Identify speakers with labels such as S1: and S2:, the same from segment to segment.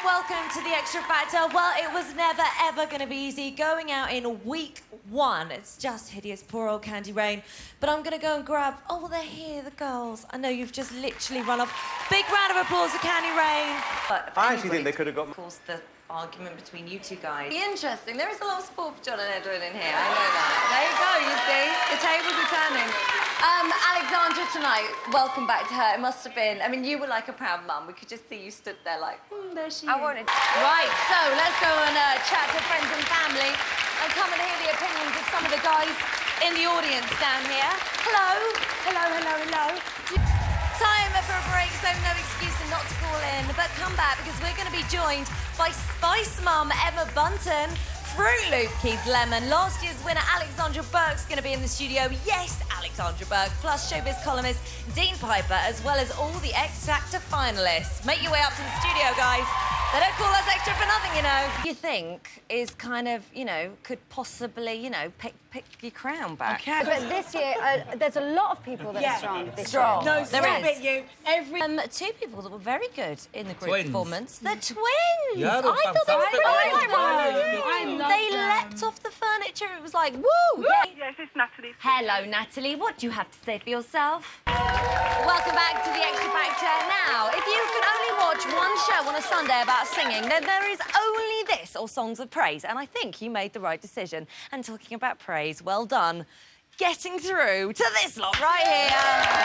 S1: welcome to The Extra Factor. Well, it was never, ever going to be easy going out in week 1. It's just hideous, poor old Candy Rain. But I'm going to go and grab... Oh, well, they're here, the girls. I know you've just literally run off. Big round of applause for Candy Rain.
S2: But
S3: I actually think they could have got...
S1: Of course, the argument between you two guys.
S2: Interesting. There is a lot of support for John and Edwin in here. I know that. There you go, you see. The tables are turning. Alexandra tonight, welcome back to her. It must have been... I mean, you were like a proud mum. We could just see you stood there like, there she is. Right, so let's go and chat to friends and family and come and hear the opinions of some of the guys in the audience down here. Hello. Hello, hello, hello. Time for a break, so no excuse not to call in, but come back because we're going to be joined by Spice Mum Emma Bunton, Fruit Loop Keith Lemon, last year's winner Alexandra Burke's going to be in the studio. Yes, Alexandra Burke, plus showbiz columnist Dean Piper, as well as all the X Factor finalists. Make your way up to the studio, guys. They don't call us extra for nothing, you know. You think is kind of, you know, could possibly, you know, pick your crown back.
S4: Okay. But this year, there's a lot of people that are strong this year.
S1: No,
S4: there
S1: is.
S4: You.
S1: Two people that were very good in the group
S5: Twins.
S1: performance. They're twins.
S5: Yeah,
S1: I thought they were
S4: I
S1: They leapt off the furniture. It was like, woo!
S6: Yes, it's Natalie.
S1: Hello, Natalie. What do you have to say for yourself? Welcome back to The Extra Factor. Now, if you could only watch one show on a Sunday about singing, then there is only this or Songs of Praise. And I think you made the right decision. And talking about praise, well done. Getting through to this lot right here. Hi!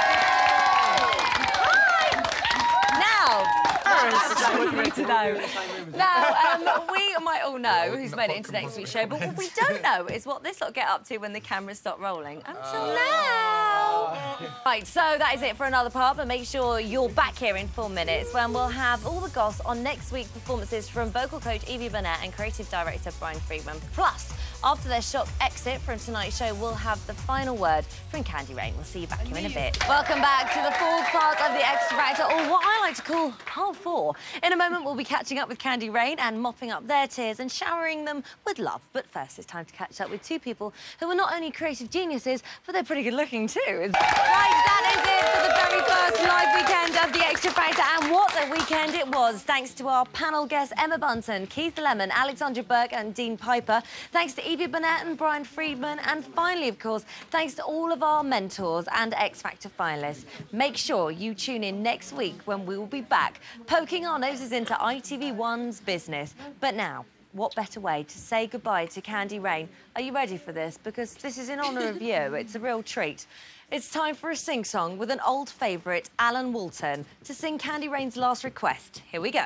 S1: Now, we might all know who's made it into next week's show, but what we don't know is what this lot get up to when the cameras stop rolling. Until now. Right, so that is it for another part, but make sure you're back here in 4 minutes when we'll have all the goss on next week's performances from vocal coach Evie Burnett and creative director Brian Friedman. Plus, after their shock exit from tonight's show, we'll have the final word from Candy Rain. We'll see you back here in a bit. Welcome back to the fourth part of The Extra Factor, or what I like to call half 4. In a moment, we'll be catching up with Candy Rain and mopping up their tears and showering them with love. But first, it's time to catch up with two people who are not only creative geniuses, but they're pretty good looking too. Right, that is it for the very first live weekend of The Extra Factor. And what a weekend it was, thanks to our panel guests Emma Bunton, Keith Lemon, Alexandra Burke and Dean Piper. Thanks to Evie Burnett and Brian Friedman. And finally, of course, thanks to all of our mentors and X Factor finalists. Make sure you tune in next week when we will be back, poking our noses into ITV1's business. But now, what better way to say goodbye to Candy Rain? Are you ready for this? Because this is in honour of you. It's a real treat. It's time for a sing-song with an old favourite, Alan Walton, to sing Candy Rain's last request. Here we go.